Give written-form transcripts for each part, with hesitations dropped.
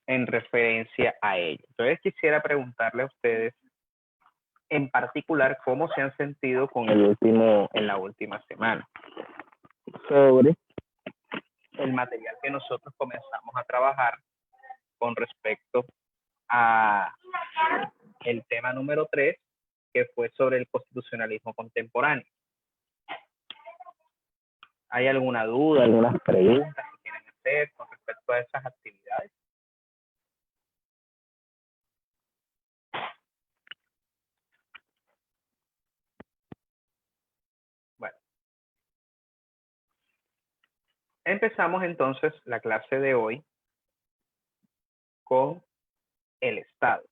en referencia a ello. Entonces quisiera preguntarle a ustedes en particular cómo se han sentido con en la última semana sobre el material que nosotros comenzamos a trabajar con respecto a el tema número 3, que fue sobre el constitucionalismo contemporáneo. ¿Hay alguna duda, algunas preguntas que quieren hacer con respecto a esas actividades? Bueno, empezamos entonces la clase de hoy con el Estado.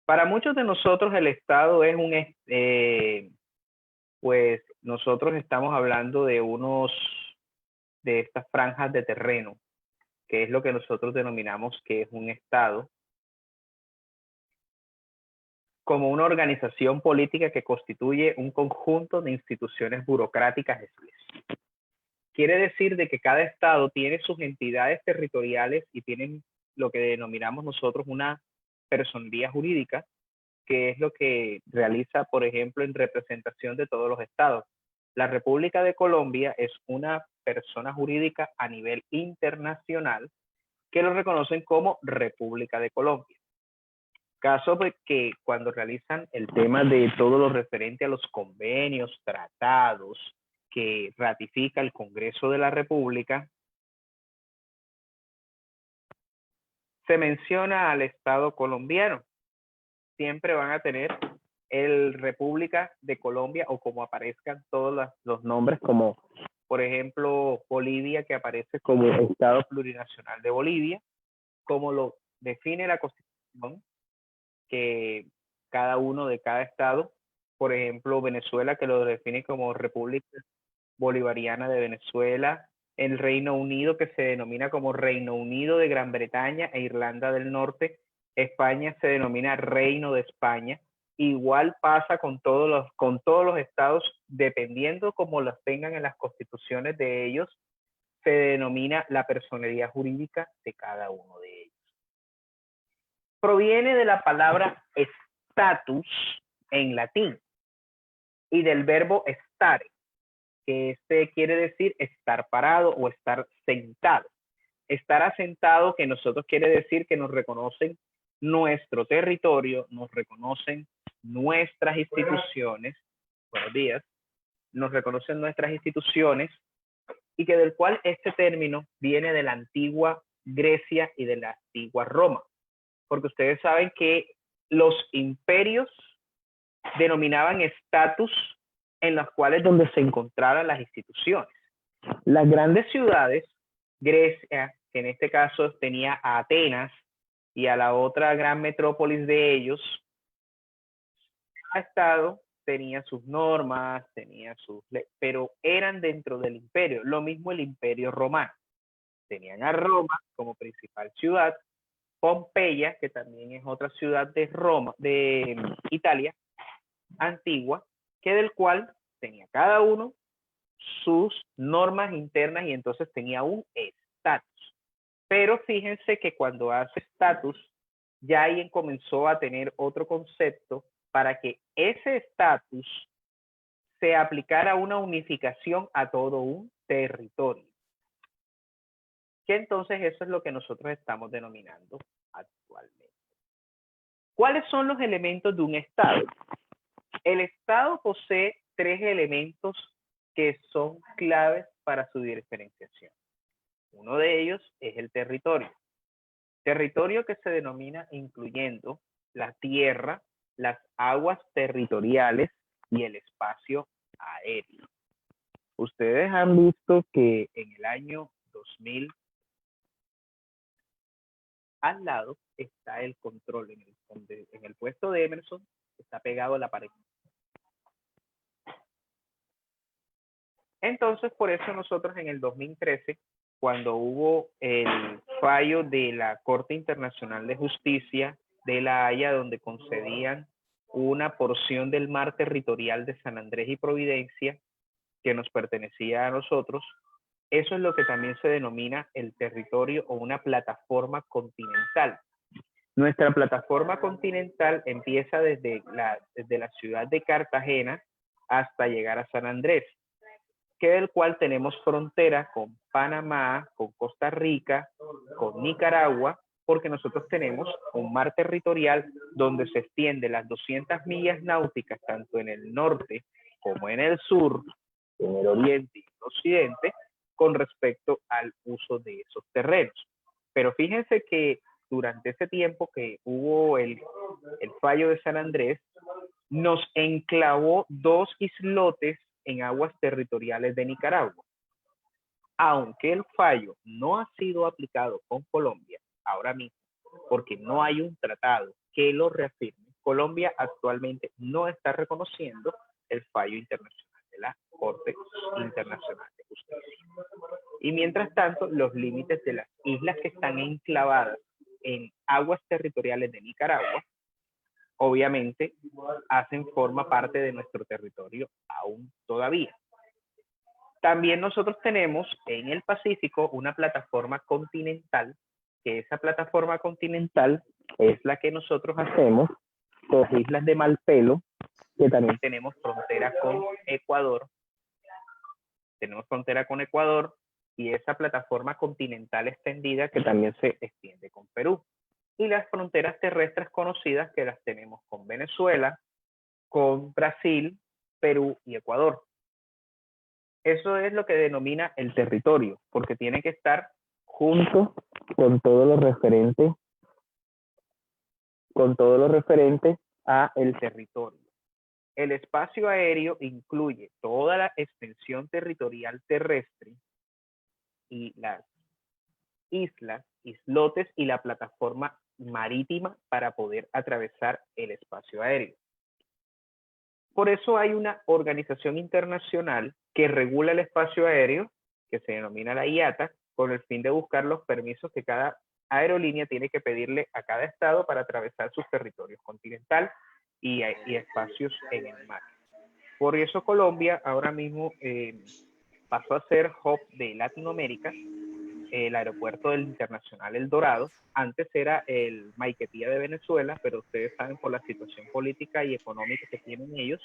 Para muchos de nosotros el Estado es pues nosotros estamos hablando de de estas franjas de terreno, que es lo que nosotros denominamos que es un Estado, como una organización política que constituye un conjunto de instituciones burocráticas estatales. Quiere decir de que cada Estado tiene sus entidades territoriales y tienen lo que denominamos nosotros una personería jurídica, que es lo que realiza, por ejemplo, en representación de todos los estados. La República de Colombia es una persona jurídica a nivel internacional que lo reconocen como República de Colombia. Caso de que cuando realizan el tema de todo lo referente a los convenios, tratados que ratifica el Congreso de la República, se menciona al Estado colombiano. Siempre van a tener el República de Colombia o como aparezcan todos los nombres, como por ejemplo Bolivia, que aparece como Estado Plurinacional de Bolivia, como lo define la Constitución, que cada uno de cada estado, por ejemplo Venezuela, que lo define como República Bolivariana de Venezuela, el Reino Unido, que se denomina como Reino Unido de Gran Bretaña e Irlanda del Norte, España se denomina Reino de España. Igual pasa con todos los estados, dependiendo como los tengan en las constituciones de ellos, se denomina la personería jurídica de cada uno de ellos. Proviene de la palabra status en latín y del verbo stare, que quiere decir estar parado o estar sentado. Estar asentado, que nosotros quiere decir que nos reconocen nuestro territorio, nos reconocen nuestras instituciones, buenos días, nos reconocen nuestras instituciones, y que del cual este término viene de la antigua Grecia y de la antigua Roma, porque ustedes saben que los imperios denominaban estatus en los cuales donde se encontraran las instituciones. Las grandes ciudades, Grecia, que en este caso tenía a Atenas y a la otra gran metrópolis de ellos, cada estado tenía sus normas, tenía sus leyes, pero eran dentro del imperio. Lo mismo el imperio romano. Tenían a Roma como principal ciudad, Pompeya, que también es otra ciudad de Roma, de Italia antigua, que del cual tenía cada uno sus normas internas y entonces tenía un estatus. Pero fíjense que cuando hace estatus, ya ahí comenzó a tener otro concepto para que ese estatus se aplicara una unificación a todo un territorio. Que entonces eso es lo que nosotros estamos denominando actualmente. ¿Cuáles son los elementos de un Estado? El Estado posee 3 elementos que son claves para su diferenciación. Uno de ellos es el territorio. Territorio que se denomina incluyendo la tierra, las aguas territoriales y el espacio aéreo. Ustedes han visto que en el año 2000 al lado está el control, en el puesto de Emerson está pegado a la pared. Entonces, por eso nosotros en el 2013, cuando hubo el fallo de la Corte Internacional de Justicia de La Haya, donde concedían una porción del mar territorial de San Andrés y Providencia, que nos pertenecía a nosotros, Eso es lo que también se denomina el territorio o una plataforma continental. Nuestra plataforma continental empieza desde la ciudad de Cartagena hasta llegar a San Andrés, que del cual tenemos frontera con Panamá, con Costa Rica, con Nicaragua, porque nosotros tenemos un mar territorial donde se extiende las 200 millas náuticas, tanto en el norte como en el sur, en el oriente y en el occidente, con respecto al uso de esos terrenos. Pero fíjense que durante ese tiempo que hubo el fallo de San Andrés, nos enclavó dos islotes en aguas territoriales de Nicaragua. Aunque el fallo no ha sido aplicado con Colombia ahora mismo, porque no hay un tratado que lo reafirme, Colombia actualmente no está reconociendo el fallo internacional de la Corte Internacional de Justicia. Y mientras tanto, los límites de las islas que están enclavadas en aguas territoriales de Nicaragua, obviamente, forma parte de nuestro territorio aún todavía. También nosotros tenemos en el Pacífico una plataforma continental, que esa plataforma continental es la que nosotros hacemos con las islas de Malpelo, que también tenemos frontera con Ecuador. Tenemos frontera con Ecuador y esa plataforma continental extendida que también se extiende con Perú. Y las fronteras terrestres conocidas que las tenemos con Venezuela, con Brasil, Perú y Ecuador. Eso es lo que denomina el territorio, porque tiene que estar junto con todo lo referente a el territorio. El espacio aéreo incluye toda la extensión territorial terrestre y las islas, islotes y la plataforma marítima para poder atravesar el espacio aéreo. Por eso hay una organización internacional que regula el espacio aéreo, que se denomina la IATA, con el fin de buscar los permisos que cada aerolínea tiene que pedirle a cada estado para atravesar sus territorios continental y espacios en el mar. Por eso Colombia ahora mismo pasó a ser hub de Latinoamérica, el aeropuerto del Internacional El Dorado. Antes era el Maiquetía de Venezuela, pero ustedes saben, por la situación política y económica que tienen ellos,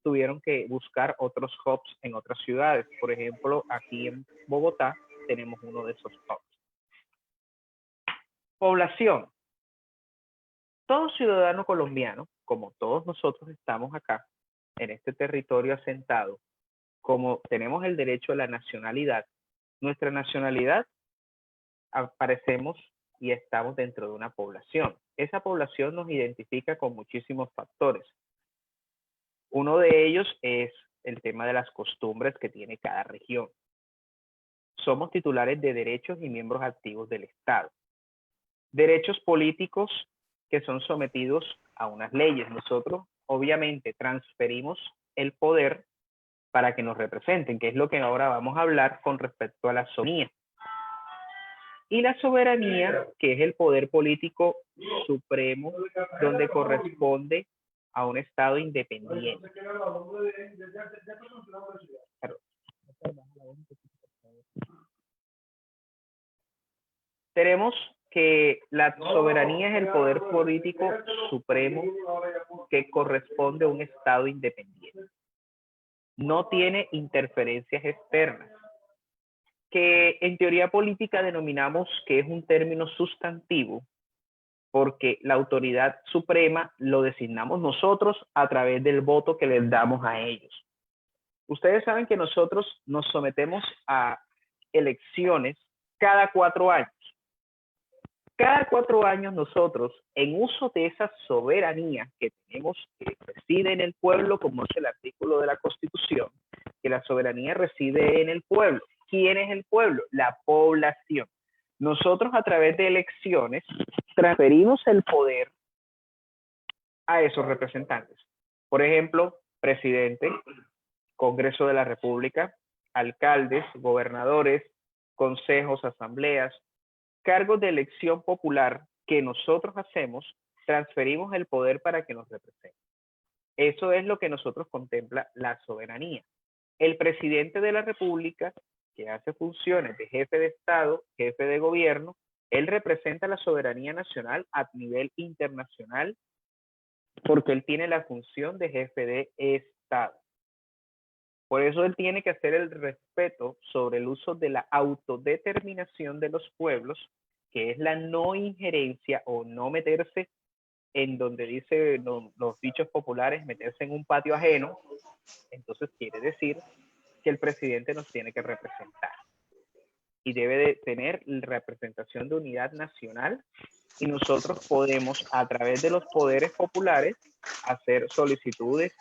tuvieron que buscar otros hubs en otras ciudades. Por ejemplo, aquí en Bogotá tenemos uno de esos hubs. Población. Todo ciudadano colombiano, como todos nosotros estamos acá, en este territorio asentado, como tenemos el derecho a la nacionalidad, nuestra nacionalidad, aparecemos y estamos dentro de una población. Esa población nos identifica con muchísimos factores. Uno de ellos es el tema de las costumbres que tiene cada región. Somos titulares de derechos y miembros activos del Estado. Derechos políticos que son sometidos a unas leyes. Nosotros, obviamente, transferimos el poder para que nos representen, que es lo que ahora vamos a hablar con respecto a la soberanía. Y la soberanía, que es el poder político supremo, donde corresponde a un Estado independiente. Tenemos que la soberanía es el poder político supremo que corresponde a un Estado independiente. No tiene interferencias externas, que en teoría política denominamos que es un término sustantivo, porque la autoridad suprema lo designamos nosotros a través del voto que les damos a ellos. Ustedes saben que nosotros nos sometemos a elecciones cada 4 años. Cada 4 años nosotros, en uso de esa soberanía que tenemos, que reside en el pueblo, como es el artículo de la Constitución, que la soberanía reside en el pueblo. ¿Quién es el pueblo? La población. Nosotros, a través de elecciones, transferimos el poder a esos representantes. Por ejemplo, presidente, Congreso de la República, alcaldes, gobernadores, consejos, asambleas, cargos de elección popular que nosotros hacemos, transferimos el poder para que nos representen. Eso es lo que nosotros contempla la soberanía. El presidente de la República, que hace funciones de jefe de Estado, jefe de gobierno, él representa la soberanía nacional a nivel internacional porque él tiene la función de jefe de Estado. Por eso él tiene que hacer el respeto sobre el uso de la autodeterminación de los pueblos, que es la no injerencia o no meterse en donde dice los dichos populares, meterse en un patio ajeno. Entonces quiere decir que el presidente nos tiene que representar y debe de tener representación de unidad nacional, y nosotros podemos a través de los poderes populares hacer solicitudes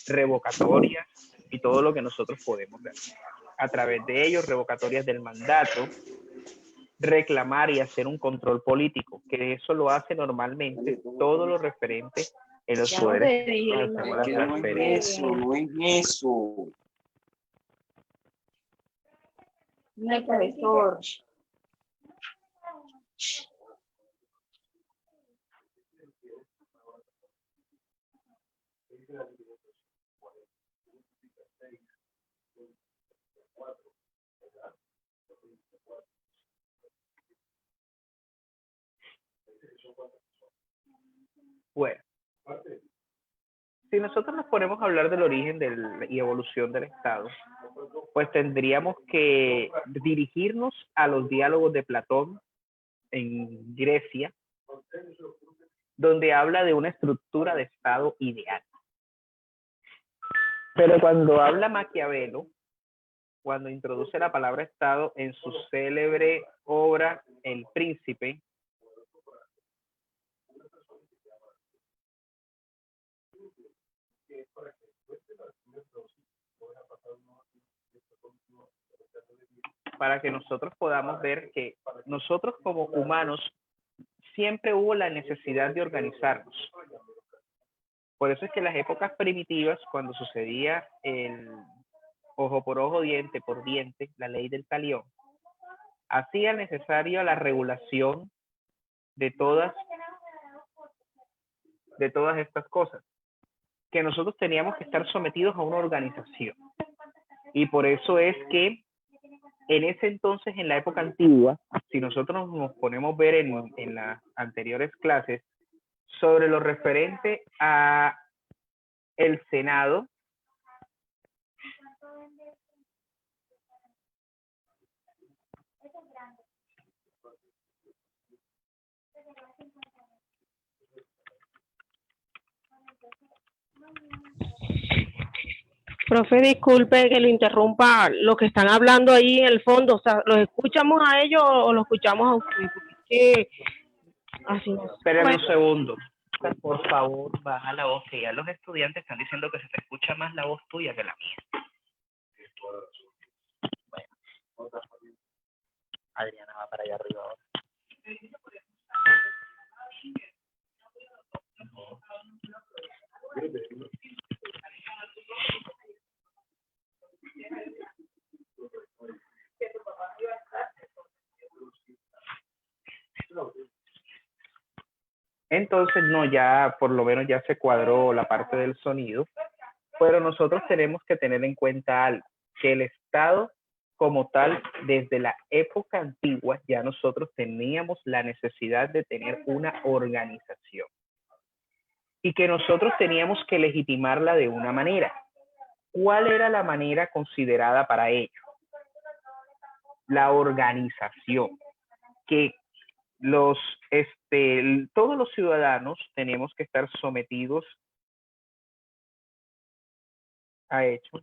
revocatorias y todo lo que nosotros podemos ver. A través de ellos, revocatorias del mandato, reclamar y hacer un control político, que eso lo hace normalmente todo lo referente en los poderes. No es eso, no es eso. No, profesor. Bueno, si nosotros nos ponemos a hablar del origen y evolución del Estado, pues tendríamos que dirigirnos a los diálogos de Platón en Grecia, donde habla de una estructura de Estado ideal. Pero cuando habla Maquiavelo, cuando introduce la palabra Estado en su célebre obra El Príncipe, para que nosotros podamos ver que nosotros como humanos siempre hubo la necesidad de organizarnos. Por eso es que en las épocas primitivas, cuando sucedía el ojo por ojo, diente por diente, la ley del talión, hacía necesaria la regulación de todas estas cosas, que nosotros teníamos que estar sometidos a una organización. Y por eso es que en ese entonces, en la época antigua, si nosotros nos ponemos a ver en las anteriores clases sobre lo referente a el Senado, Profe, disculpe que lo interrumpa, lo que están hablando ahí en el fondo, o sea, ¿los escuchamos a ellos o los escuchamos a usted? Porque así no. Espérenme un segundo. Por favor, baja la voz, que ya los estudiantes están diciendo que se te escucha más la voz tuya que la mía. Bueno. Adriana va para allá arriba ahora. Entonces, no, ya por lo menos ya se cuadró la parte del sonido, pero nosotros tenemos que tener en cuenta algo, que el Estado como tal, desde la época antigua, ya nosotros teníamos la necesidad de tener una organización y que nosotros teníamos que legitimarla de una manera. ¿Cuál era la manera considerada para ello? La organización, que todos los ciudadanos tenemos que estar sometidos a hecho.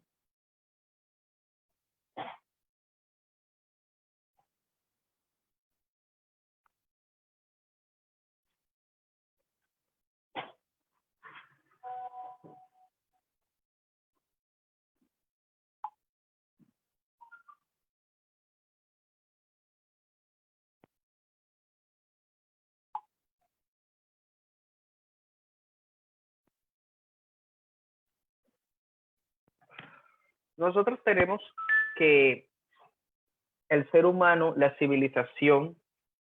Nosotros tenemos que el ser humano, la civilización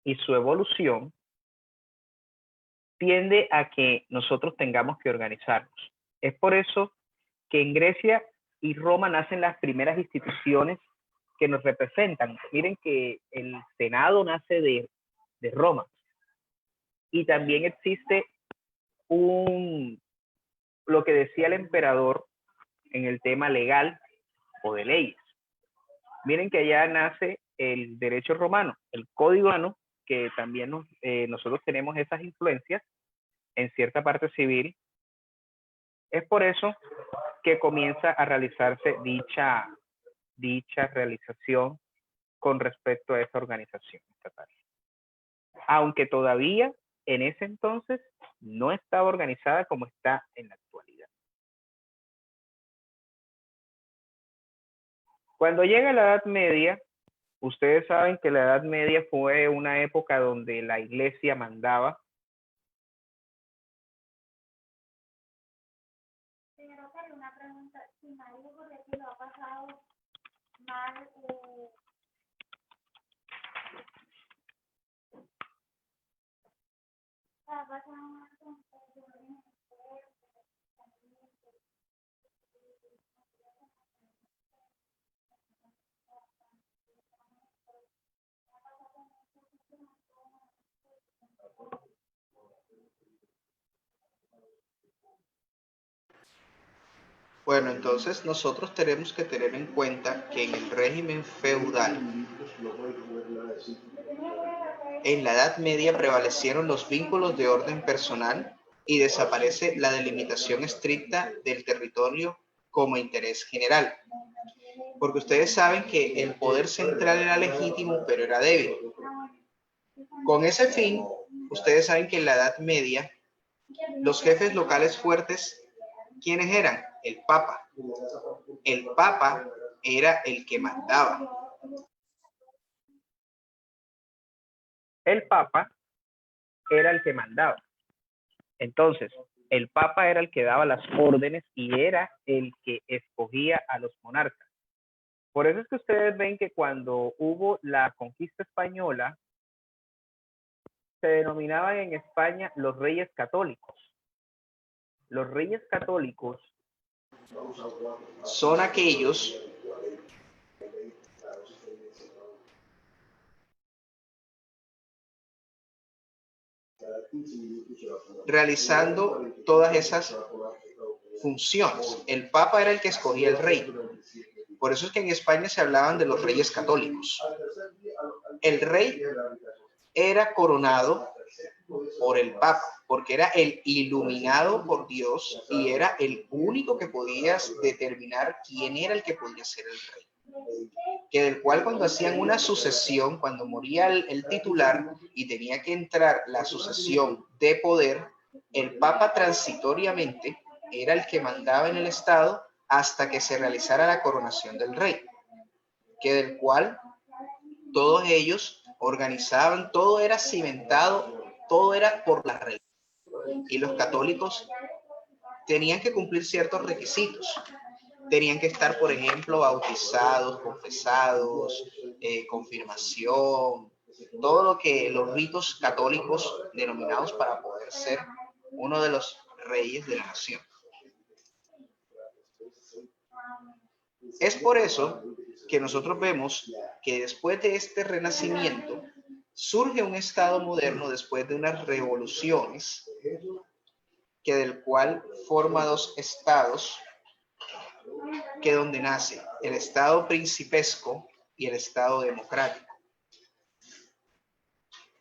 y su evolución tiende a que nosotros tengamos que organizarnos. Es por eso que en Grecia y Roma nacen las primeras instituciones que nos representan. Miren que el Senado nace de Roma y también existe lo que decía el emperador en el tema legal o de leyes. Miren que allá nace el derecho romano, el código romano, que también nosotros tenemos esas influencias en cierta parte civil. Es por eso que comienza a realizarse dicha realización con respecto a esa organización estatal. Aunque todavía en ese entonces no estaba organizada como está en la actualidad. Cuando llega la Edad Media, ustedes saben que la Edad Media fue una época donde la iglesia mandaba. Pero una pregunta, si Mario Goretti lo ha pasado mal, ha pasado mal con Bueno, entonces nosotros tenemos que tener en cuenta que en el régimen feudal, en la Edad Media prevalecieron los vínculos de orden personal y desaparece la delimitación estricta del territorio como interés general. Porque ustedes saben que el poder central era legítimo, pero era débil. Con ese fin, ustedes saben que en la Edad Media, los jefes locales fuertes, ¿quiénes eran? El Papa. El Papa era el que mandaba. El Papa era el que mandaba. Entonces, el Papa era el que daba las órdenes y era el que escogía a los monarcas. Por eso es que ustedes ven que cuando hubo la conquista española, se denominaban en España los reyes católicos. Los reyes católicos son aquellos realizando todas esas funciones. El Papa era el que escogía el rey. Por eso es que en España se hablaban de los reyes católicos. El rey era coronado por el Papa, porque era el iluminado por Dios y era el único que podía determinar quién era el que podía ser el rey. Que del cual cuando hacían una sucesión, cuando moría el titular y tenía que entrar la sucesión de poder, el Papa transitoriamente era el que mandaba en el Estado hasta que se realizara la coronación del rey, que del cual todos ellos organizaban, todo era cimentado, todo era por la religión. Y los católicos tenían que cumplir ciertos requisitos. Tenían que estar, por ejemplo, bautizados, confesados, confirmación, todo lo que los ritos católicos denominados para poder ser uno de los reyes de la nación. Es por eso que nosotros vemos que después de este renacimiento surge un estado moderno después de unas revoluciones que del cual forma dos estados, que donde nace el estado principesco y el estado democrático.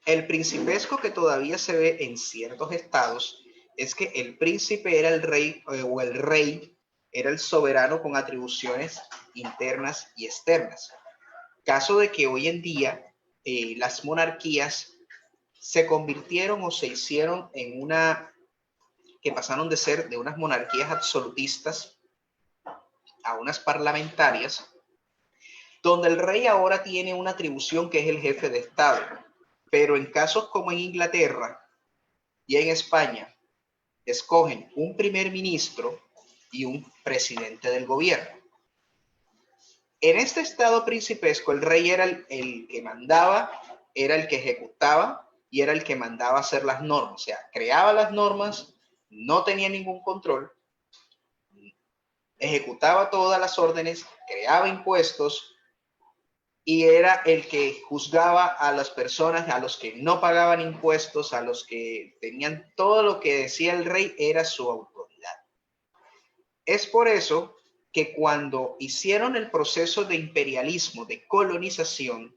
El principesco que todavía se ve en ciertos estados es que el príncipe era el rey o el rey era el soberano con atribuciones internas y externas. Caso de que hoy en día las monarquías se convirtieron o se hicieron en que pasaron de ser de unas monarquías absolutistas a unas parlamentarias, donde el rey ahora tiene una atribución que es el jefe de Estado. Pero en casos como en Inglaterra y en España, escogen un primer ministro y un presidente del gobierno. En este estado principesco, el rey era el que mandaba, era el que ejecutaba y era el que mandaba hacer las normas. O sea, creaba las normas, no tenía ningún control, ejecutaba todas las órdenes, creaba impuestos, y era el que juzgaba a las personas, a los que no pagaban impuestos, a los que tenían todo lo que decía el rey, era su autoridad. Es por eso que cuando hicieron el proceso de imperialismo, de colonización,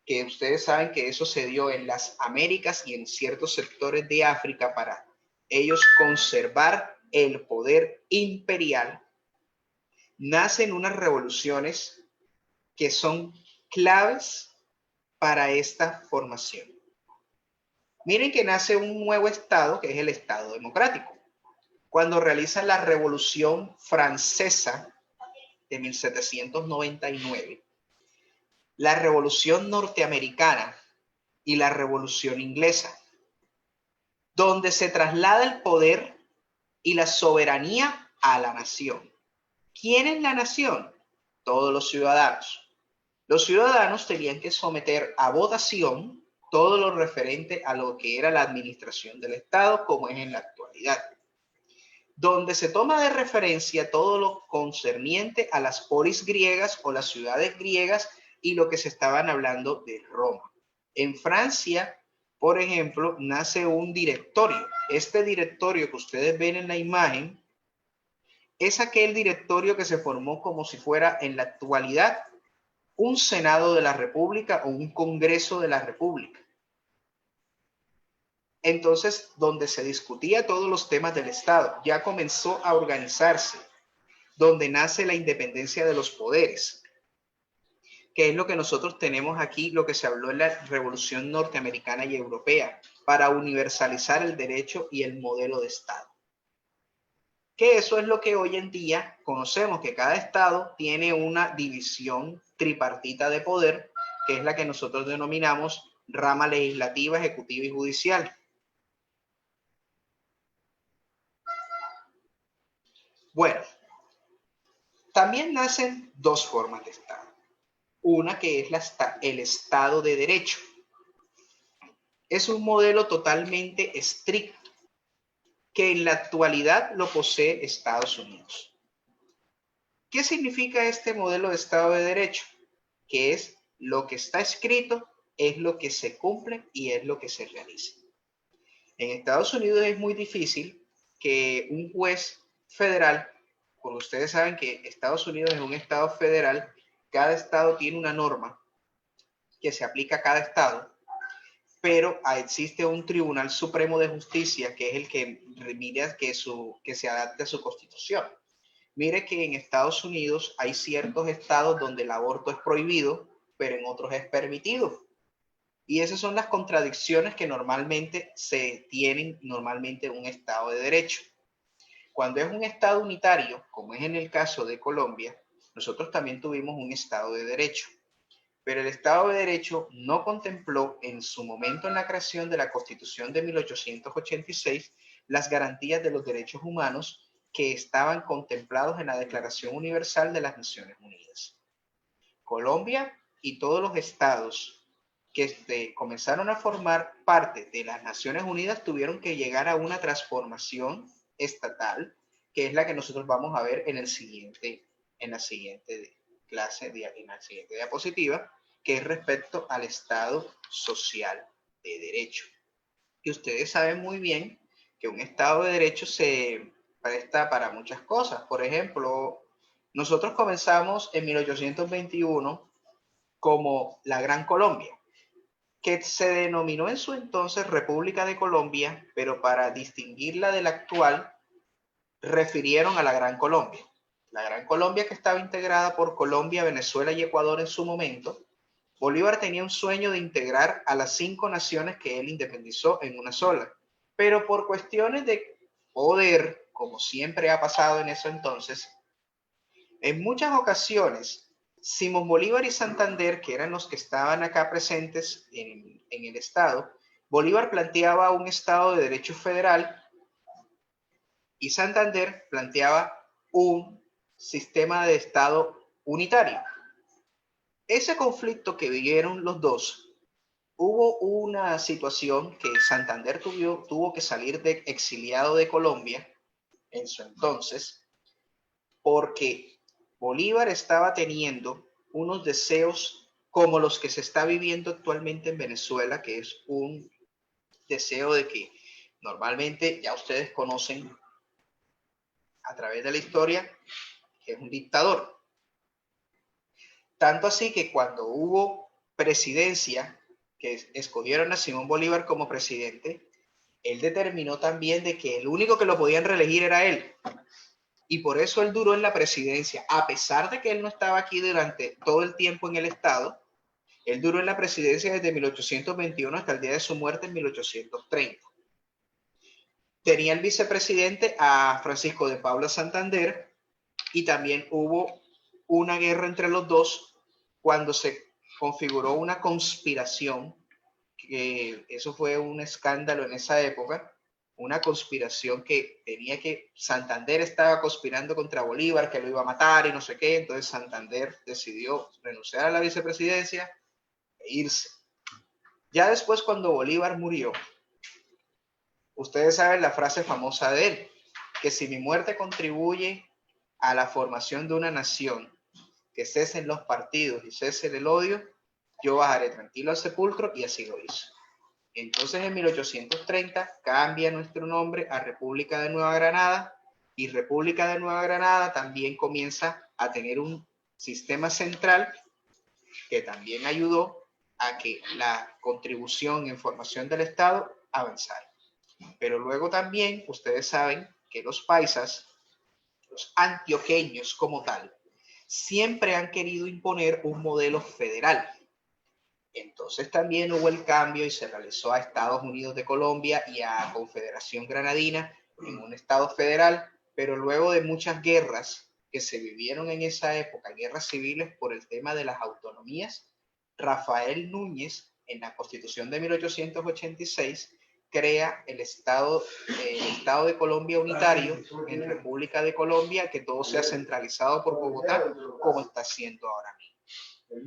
que ustedes saben que eso se dio en las Américas y en ciertos sectores de África para ellos conservar el poder imperial, nacen unas revoluciones que son claves para esta formación. Miren que nace un nuevo estado, que es el Estado Democrático. Cuando realizan la Revolución Francesa de 1799, la Revolución Norteamericana y la Revolución Inglesa, donde se traslada el poder y la soberanía a la nación. ¿Quién es la nación? Todos los ciudadanos. Los ciudadanos tenían que someter a votación todo lo referente a lo que era la administración del Estado, como es en la actualidad, donde se toma de referencia todo lo concerniente a las polis griegas o las ciudades griegas y lo que se estaban hablando de Roma. En Francia, por ejemplo, nace un directorio. Este directorio que ustedes ven en la imagen es aquel directorio que se formó como si fuera en la actualidad un Senado de la República o un Congreso de la República. Entonces, donde se discutía todos los temas del Estado, ya comenzó a organizarse, donde nace la independencia de los poderes, que es lo que nosotros tenemos aquí, lo que se habló en la Revolución Norteamericana y Europea, para universalizar el derecho y el modelo de Estado. Que eso es lo que hoy en día conocemos, que cada estado tiene una división tripartita de poder, que es la que nosotros denominamos rama legislativa, ejecutiva y judicial. Bueno, también nacen dos formas de Estado. Una que es el Estado de Derecho. Es un modelo totalmente estricto, que en la actualidad lo posee Estados Unidos. ¿Qué significa este modelo de Estado de Derecho? Que es lo que está escrito, es lo que se cumple y es lo que se realiza. En Estados Unidos es muy difícil que un juez federal, porque ustedes saben que Estados Unidos es un estado federal, cada estado tiene una norma que se aplica a cada estado, pero existe un Tribunal Supremo de Justicia que es el que mira que se adapte a su constitución. Mire que en Estados Unidos hay ciertos estados donde el aborto es prohibido, pero en otros es permitido. Y esas son las contradicciones que normalmente se tienen en un Estado de Derecho. Cuando es un Estado unitario, como es en el caso de Colombia, nosotros también tuvimos un Estado de Derecho. Pero el Estado de Derecho no contempló en su momento en la creación de la Constitución de 1886 las garantías de los derechos humanos que estaban contemplados en la Declaración Universal de las Naciones Unidas. Colombia y todos los estados que comenzaron a formar parte de las Naciones Unidas tuvieron que llegar a una transformación estatal, que es la que nosotros vamos a ver en la siguiente clase, en la siguiente diapositiva, que es respecto al Estado social de derecho. Y ustedes saben muy bien que un Estado de derecho se presta para muchas cosas. Por ejemplo, nosotros comenzamos en 1821 como la Gran Colombia, que se denominó en su entonces República de Colombia, pero para distinguirla de la actual, refirieron a la Gran Colombia. La Gran Colombia, que estaba integrada por Colombia, Venezuela y Ecuador en su momento. Bolívar tenía un sueño de integrar a las 5 naciones que él independizó en una sola, pero por cuestiones de poder, como siempre ha pasado en ese entonces, en muchas ocasiones, Simón Bolívar y Santander, que eran los que estaban acá presentes en el Estado, Bolívar planteaba un Estado de Derecho federal y Santander planteaba un sistema de Estado unitario. Ese conflicto que vivieron los dos, hubo una situación que Santander tuvo que salir de exiliado de Colombia en su entonces, porque Bolívar estaba teniendo unos deseos como los que se está viviendo actualmente en Venezuela, que es un deseo de que normalmente ya ustedes conocen a través de la historia, que es un dictador. Tanto así que cuando hubo presidencia, que escogieron a Simón Bolívar como presidente, él determinó también de que el único que lo podían reelegir era él. Y por eso él duró en la presidencia, a pesar de que él no estaba aquí durante todo el tiempo en el Estado. Él duró en la presidencia desde 1821 hasta el día de su muerte en 1830. Tenía el vicepresidente a Francisco de Paula Santander, y también hubo una guerra entre los dos cuando se configuró una conspiración, que eso fue un escándalo en esa época, una conspiración que tenía que, Santander estaba conspirando contra Bolívar, que lo iba a matar y no sé qué. Entonces Santander decidió renunciar a la vicepresidencia e irse. Ya después, cuando Bolívar murió, ustedes saben la frase famosa de él, que si mi muerte contribuye a la formación de una nación, que cesen los partidos y cese el odio, yo bajaré tranquilo al sepulcro, y así lo hizo. Entonces en 1830 cambia nuestro nombre a República de Nueva Granada, y República de Nueva Granada también comienza a tener un sistema central que también ayudó a que la contribución en formación del Estado avanzara. Pero luego también ustedes saben que los paisas, los antioqueños como tal, siempre han querido imponer un modelo federal. Entonces también hubo el cambio y se realizó a Estados Unidos de Colombia y a Confederación Granadina en un estado federal, pero luego de muchas guerras que se vivieron en esa época, guerras civiles por el tema de las autonomías, Rafael Núñez, en la Constitución de 1886, crea el Estado de Colombia unitario en República de Colombia, que todo sea centralizado por Bogotá, como está haciendo ahora mismo.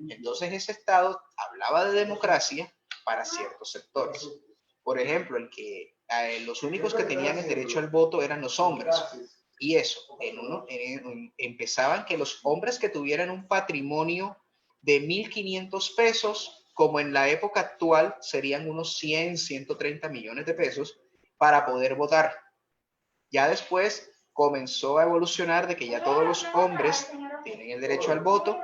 Entonces ese Estado hablaba de democracia para ciertos sectores. Por ejemplo, los únicos que tenían el derecho al voto eran los hombres. Y eso, empezaban que los hombres que tuvieran un patrimonio de 1.500 pesos, como en la época actual serían unos 100, 130 millones de pesos, para poder votar. Ya después comenzó a evolucionar de que ya todos los hombres tienen el derecho al voto,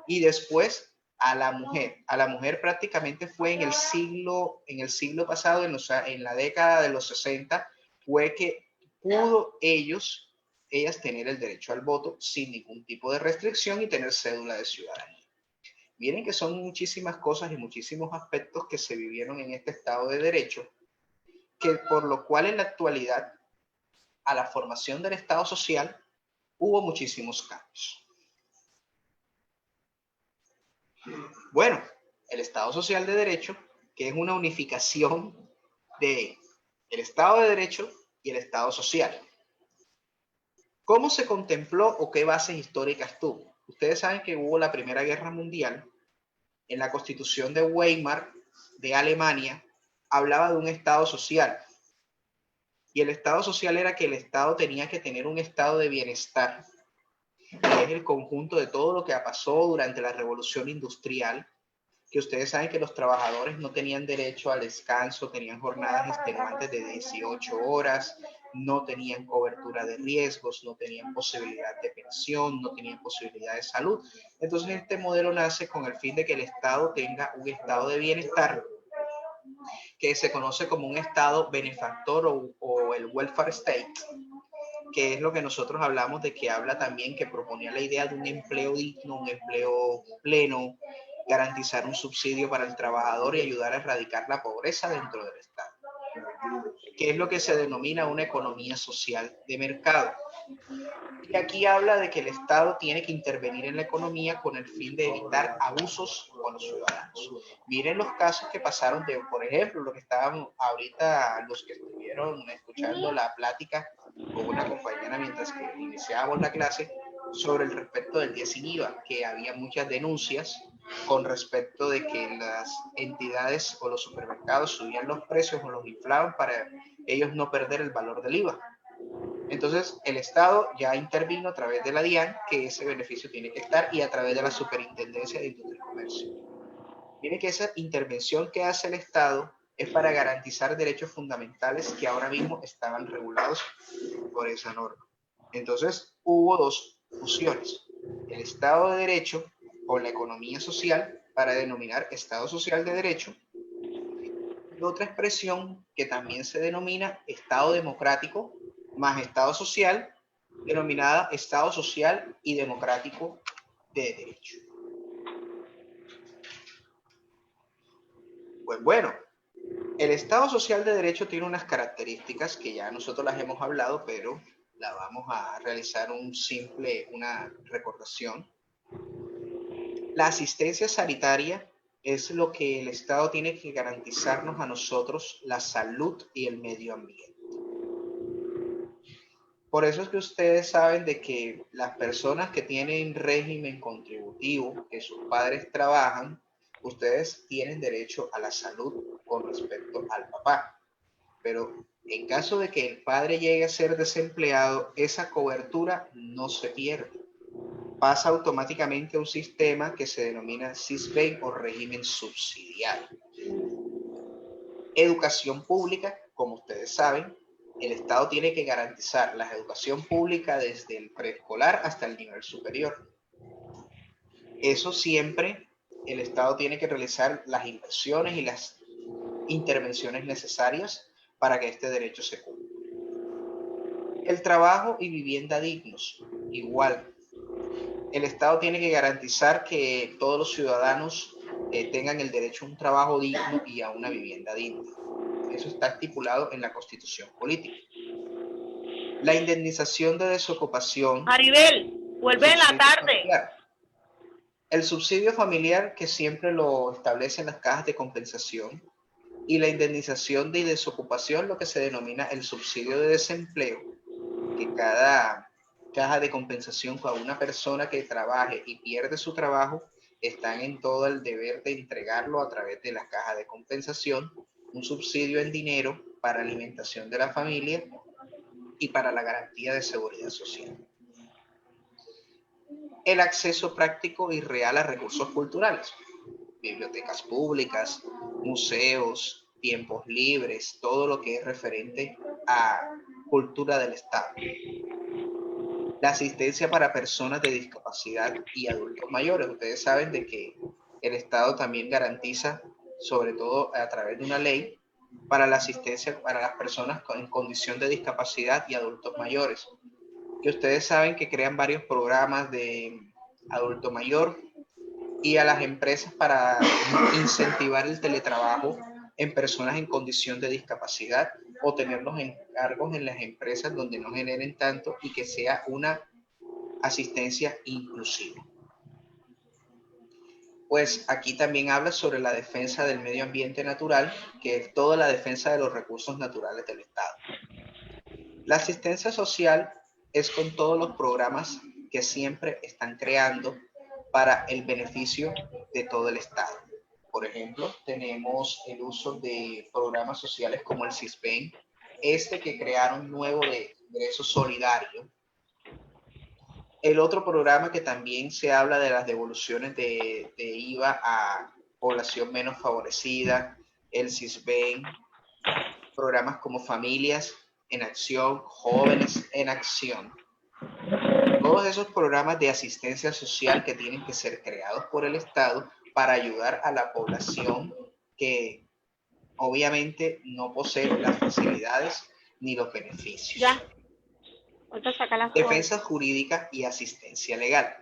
y después a la mujer prácticamente fue en el siglo pasado, en la década de los 60, fue que pudo ellas tener el derecho al voto sin ningún tipo de restricción y tener cédula de ciudadanía. Miren que son muchísimas cosas y muchísimos aspectos que se vivieron en este Estado de Derecho, que por lo cual en la actualidad, a la formación del Estado social, hubo muchísimos cambios. Bueno, el Estado Social de Derecho, que es una unificación de el Estado de Derecho y el Estado Social. ¿Cómo se contempló o qué bases históricas tuvo? Ustedes saben que hubo la Primera Guerra Mundial. En la Constitución de Weimar de Alemania hablaba de un Estado social. Y el Estado social era que el Estado tenía que tener un estado de bienestar, que es el conjunto de todo lo que pasó durante la Revolución Industrial, que ustedes saben que los trabajadores no tenían derecho al descanso, tenían jornadas extenuantes de 18 horas, no tenían cobertura de riesgos, no tenían posibilidad de pensión, no tenían posibilidad de salud. Entonces este modelo nace con el fin de que el Estado tenga un estado de bienestar, que se conoce como un Estado benefactor o el welfare state, que es lo que nosotros hablamos de que habla también, que proponía la idea de un empleo digno, un empleo pleno, garantizar un subsidio para el trabajador y ayudar a erradicar la pobreza dentro del Estado, que es lo que se denomina una economía social de mercado. Y aquí habla de que el Estado tiene que intervenir en la economía con el fin de evitar abusos con los ciudadanos. Miren los casos que pasaron por ejemplo, lo que estábamos ahorita, los que estuvieron escuchando la plática con una compañera mientras que iniciábamos la clase, sobre el respecto del día sin IVA, que había muchas denuncias con respecto de que las entidades o los supermercados subían los precios o los inflaban para ellos no perder el valor del IVA. Entonces, el Estado ya intervino a través de la DIAN, que ese beneficio tiene que estar, y a través de la Superintendencia de Industria y Comercio. Miren que esa intervención que hace el Estado es para garantizar derechos fundamentales que ahora mismo estaban regulados por esa norma. Entonces, hubo dos fusiones: el Estado de Derecho o la economía social, para denominar Estado Social de Derecho, y otra expresión que también se denomina Estado Democrático más Estado Social, denominada Estado Social y Democrático de Derecho. Pues bueno, el Estado Social de Derecho tiene unas características que ya nosotros las hemos hablado, pero la vamos a realizar una recordación. La asistencia sanitaria es lo que el Estado tiene que garantizarnos a nosotros, la salud y el medio ambiente. Por eso es que ustedes saben de que las personas que tienen régimen contributivo, que sus padres trabajan, ustedes tienen derecho a la salud con respecto al papá. Pero en caso de que el padre llegue a ser desempleado, esa cobertura no se pierde. Pasa automáticamente a un sistema que se denomina SISBEN o régimen subsidiario. Educación pública, como ustedes saben, el Estado tiene que garantizar la educación pública desde el preescolar hasta el nivel superior. Eso siempre el Estado tiene que realizar las inversiones y las intervenciones necesarias para que este derecho se cumpla. El trabajo y vivienda dignos, igual. El Estado tiene que garantizar que todos los ciudadanos tengan el derecho a un trabajo digno y a una vivienda digna. Eso está estipulado en la Constitución Política. La indemnización de desocupación. Maribel, vuelve en la tarde. Familiar. El subsidio familiar, que siempre lo establecen las cajas de compensación, y la indemnización de desocupación, lo que se denomina el subsidio de desempleo, que cada caja de compensación para una persona que trabaje y pierde su trabajo, están en todo el deber de entregarlo a través de la caja de compensación, un subsidio en dinero para alimentación de la familia y para la garantía de seguridad social. El acceso práctico y real a recursos culturales, bibliotecas públicas, museos, tiempos libres, todo lo que es referente a cultura del Estado. La asistencia para personas de discapacidad y adultos mayores. Ustedes saben de que el Estado también garantiza, sobre todo a través de una ley, para la asistencia para las personas en condición de discapacidad y adultos mayores. Que ustedes saben que crean varios programas de adulto mayor y a las empresas para incentivar el teletrabajo en personas en condición de discapacidad o tenerlos en cargos en las empresas donde no generen tanto y que sea una asistencia inclusiva. Pues aquí también habla sobre la defensa del medio ambiente natural, que es toda la defensa de los recursos naturales del Estado. La asistencia social es con todos los programas que siempre están creando para el beneficio de todo el Estado. Por ejemplo, tenemos el uso de programas sociales como el SISBEN, que crearon nuevo de ingreso solidario. El otro programa que también se habla de las devoluciones de IVA a población menos favorecida, el SISBEN, programas como Familias en Acción, Jóvenes en Acción. Todos esos programas de asistencia social que tienen que ser creados por el Estado para ayudar a la población que obviamente no posee las facilidades ni los beneficios. Ya. Defensa jurídica y asistencia legal.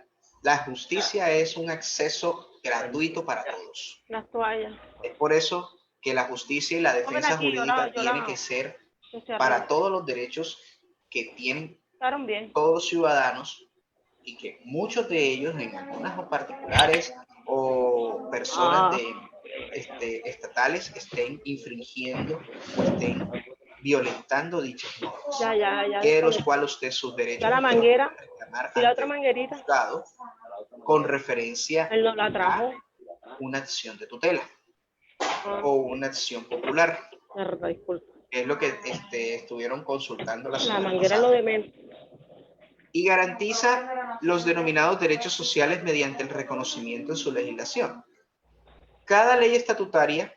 La justicia es un acceso gratuito para todos. Las toallas. Es por eso que la justicia y la defensa jurídica tiene que ser para todos los derechos que tienen todos los ciudadanos y que muchos de ellos, en algunas particulares o personas estatales, estén infringiendo o estén violentando dichas normas, que de los cuales usted sus derechos ya la manguera reclamar y la otra manguerita Estado con referencia él no la trajo. a una acción de tutela o una acción popular. Disculpa. Que es lo que estuvieron consultando la La manguera lo de menos. Y garantiza los denominados derechos sociales mediante el reconocimiento en su legislación. cada ley estatutaria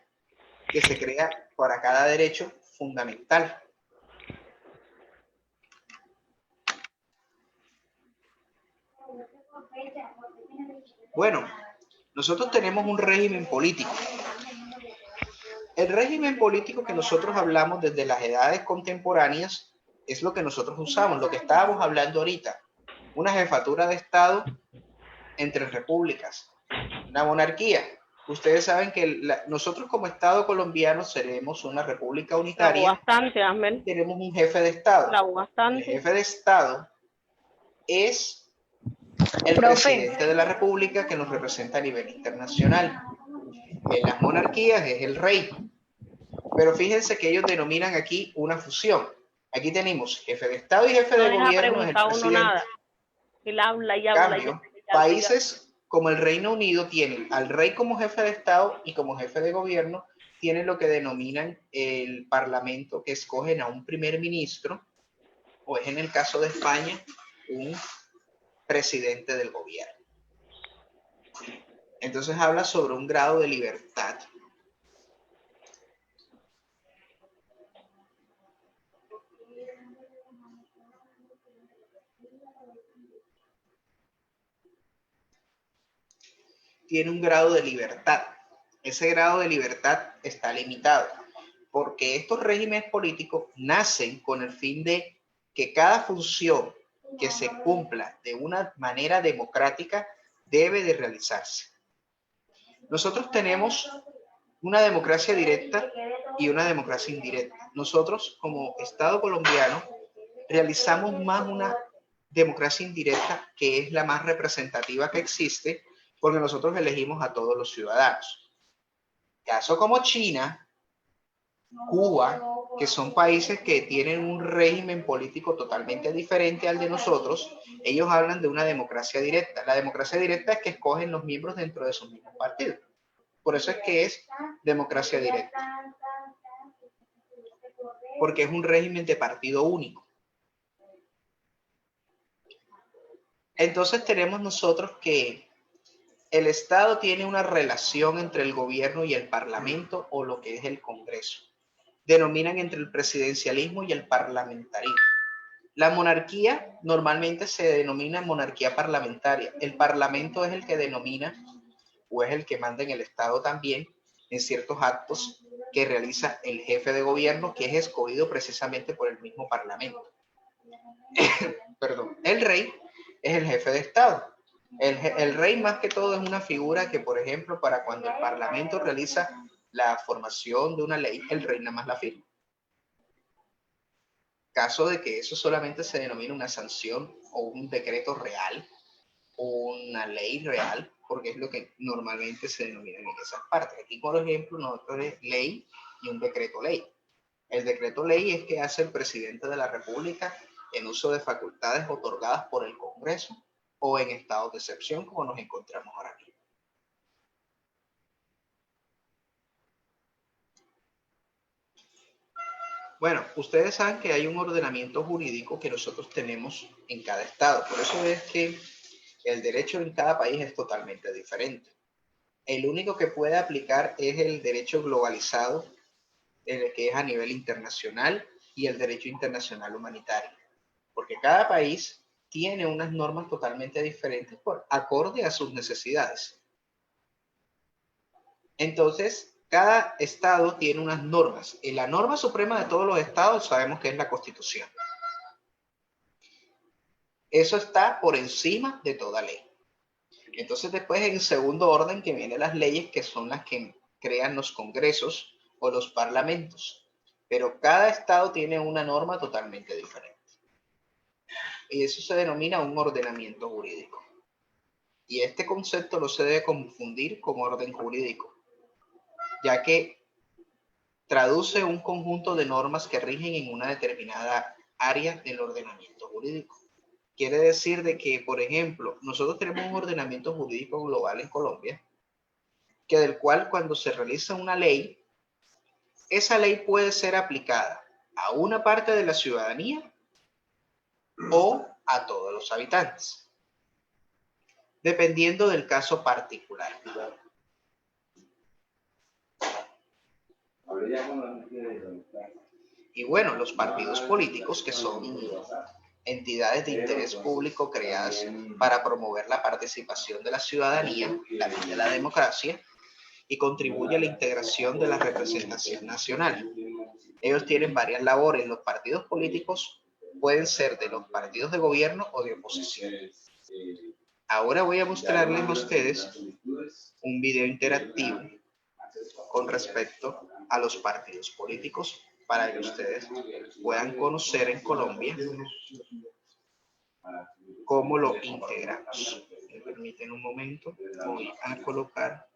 que se crea para cada derecho fundamental. Bueno, nosotros tenemos un régimen político. El régimen político que nosotros hablamos desde las edades contemporáneas es lo que nosotros usamos, lo que estábamos hablando ahorita. Una jefatura de Estado entre repúblicas, una monarquía. Ustedes saben que nosotros como Estado colombiano seremos una república unitaria. Bastante, Amel. Tenemos un jefe de Estado. El Bastante. jefe de Estado es el presidente de la república que nos representa a nivel internacional. En las monarquías es el rey. Pero fíjense que ellos denominan aquí una fusión. Aquí tenemos jefe de Estado y jefe de gobierno es el presidente. Nada. Él habla y En habla. cambio, países como el Reino Unido tienen al rey como jefe de Estado y como jefe de gobierno tienen lo que denominan el parlamento, que escogen a un primer ministro, o es en el caso de España, un presidente del gobierno. Entonces habla sobre un grado de libertad. Tiene un grado de libertad. Ese grado de libertad está limitado, porque estos regímenes políticos nacen con el fin de que cada función que se cumpla de una manera democrática debe de realizarse. Nosotros tenemos una democracia directa y una democracia indirecta. Nosotros, como Estado colombiano, realizamos más una democracia indirecta, que es la más representativa que existe, porque nosotros elegimos a todos los ciudadanos. Caso como China, Cuba, que son países que tienen un régimen político totalmente diferente al de nosotros, ellos hablan de una democracia directa. La democracia directa es que escogen los miembros dentro de sus mismos partidos. Por eso es que es democracia directa. Porque es un régimen de partido único. Entonces tenemos nosotros que el Estado tiene una relación entre el gobierno y el parlamento, o lo que es el Congreso. Denominan entre el presidencialismo y el parlamentarismo. La monarquía normalmente se denomina monarquía parlamentaria. El parlamento es el que denomina, o es el que manda en el Estado también, en ciertos actos que realiza el jefe de gobierno, que es escogido precisamente por el mismo parlamento. Perdón. El rey es el jefe de Estado. El rey más que todo es una figura que, por ejemplo, para cuando el parlamento realiza la formación de una ley, el rey nada más la firma. Caso de que eso solamente se denomina una sanción o un decreto real o una ley real, porque es lo que normalmente se denomina en esas partes. Aquí, por ejemplo, nosotros es ley y un decreto ley. El decreto ley es que hace el presidente de la República en uso de facultades otorgadas por el Congreso o en estados de excepción, como nos encontramos ahora mismo. Bueno, ustedes saben que hay un ordenamiento jurídico que nosotros tenemos en cada estado. Por eso es que el derecho en cada país es totalmente diferente. El único que puede aplicar es el derecho globalizado, el que es a nivel internacional, y el derecho internacional humanitario. Porque cada país tiene unas normas totalmente diferentes acorde a sus necesidades. Entonces, cada estado tiene unas normas. Y la norma suprema de todos los estados sabemos que es la Constitución. Eso está por encima de toda ley. Entonces, después en segundo orden que vienen las leyes, que son las que crean los congresos o los parlamentos. Pero cada estado tiene una norma totalmente diferente. Y eso se denomina un ordenamiento jurídico. Y este concepto no se debe confundir con orden jurídico, ya que traduce un conjunto de normas que rigen en una determinada área del ordenamiento jurídico. Quiere decir de que, por ejemplo, nosotros tenemos un ordenamiento jurídico global en Colombia, que del cual cuando se realiza una ley, esa ley puede ser aplicada a una parte de la ciudadanía o a todos los habitantes, dependiendo del caso particular. Y bueno, los partidos políticos, que son entidades de interés público creadas para promover la participación de la ciudadanía, la ley de la democracia, y contribuye a la integración de la representación nacional. Ellos tienen varias labores. Los partidos políticos pueden ser de los partidos de gobierno o de oposición. Ahora voy a mostrarles a ustedes un video interactivo con respecto a los partidos políticos para que ustedes puedan conocer en Colombia cómo lo integramos. Me permiten un momento, voy a colocar.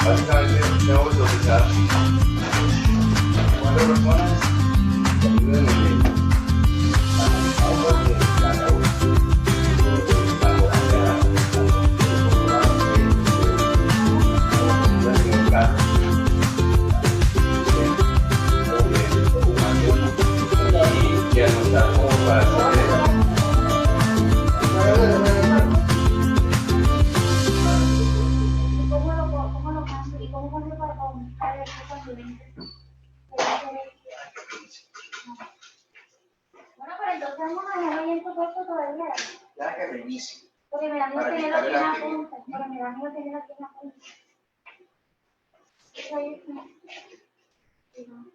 Básicamente tengo que utilizar 4 personas que ayuden en el auto de cada uno. Y anotar como para hacer ¿Cómo lo cambio? ¿Y cómo cambio para comunicar el conviviente? Bueno, pero entonces vamos a dejarlo ahí en tu puesto todavía. Ya que reinicie. Porque me da miedo Para tenerlo aquí en la quitarle la punta. Porque me da miedo tenerlo aquí en la punta. Eso ahí es como- sí, no.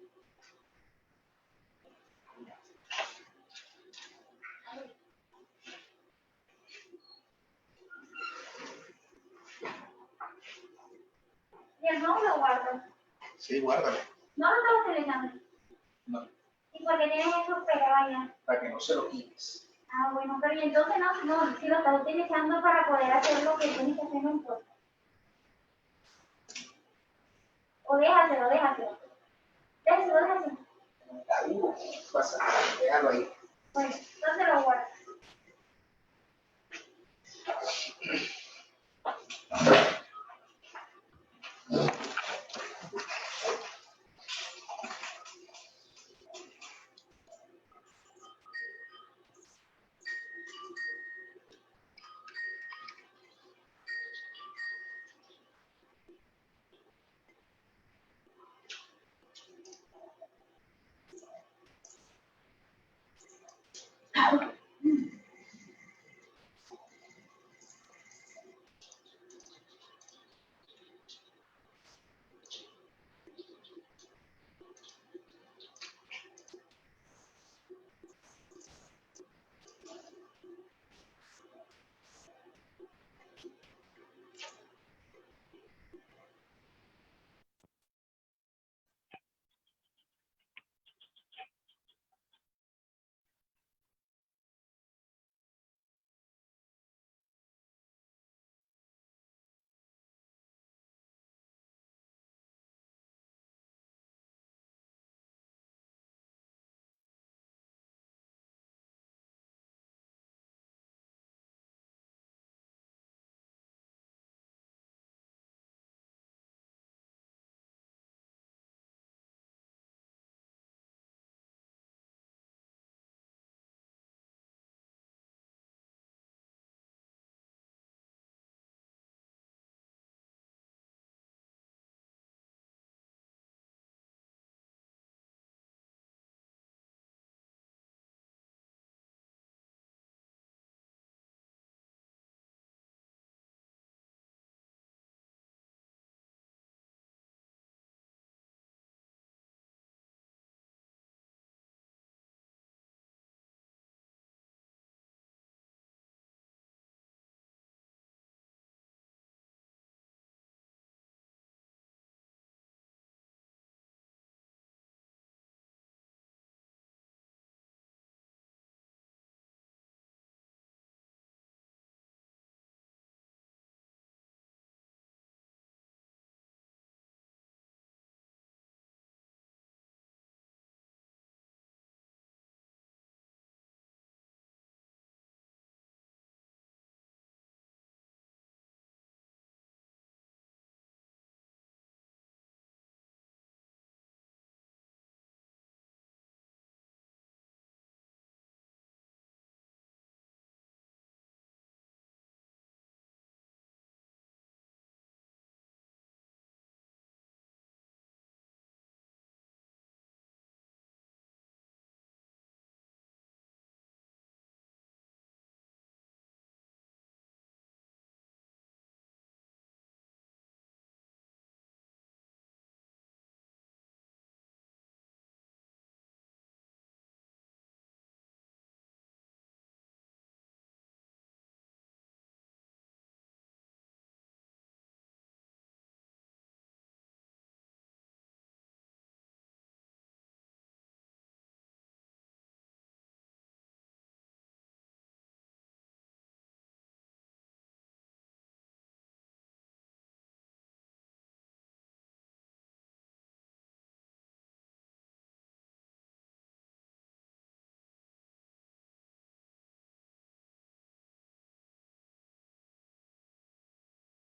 Y el no lo guardo. Sí, guárdalo. No lo estaba utilizando. No, ¿Y por qué tienes eso pegado allá? para que no se lo quites. Ah, bueno, pero y entonces no, si lo estás utilizando para poder hacer lo que tienes que hacer, no importa. O déjaselo. Déjaselo. Está duro. Pasa, déjalo ahí. Bueno, entonces lo guardo.